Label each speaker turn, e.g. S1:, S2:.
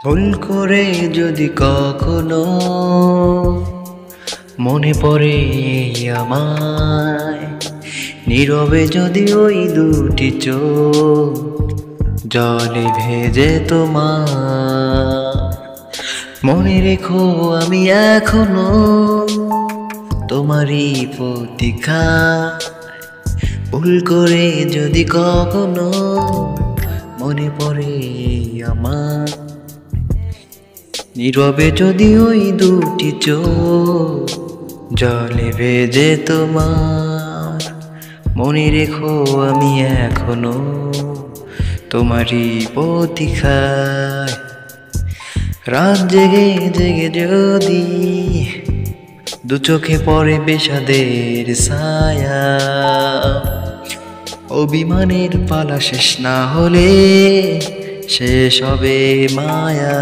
S1: ভুল করে যদি কখনো মনে পড়ে আমায়, নীরবে যদি ওই দুটি চোখ জলে ভেজে তোমার, মনে রেখো আমি এখনো তোমারই প্রতীক্ষা। ভুল করে যদি কখনো মনে পড়ে আমার, নীরবে যদি ওই দুটি চোখ জলে ভেজে তোমার, মনে রেখো আমি এখনো তোমারই প্রতীক্ষায়। রাত জেগে জেগে যদি দু চোখে পড়ে বিষাদের ছায়া, অভিমানের পালা শেষ না হলে শেষ হবে মায়া।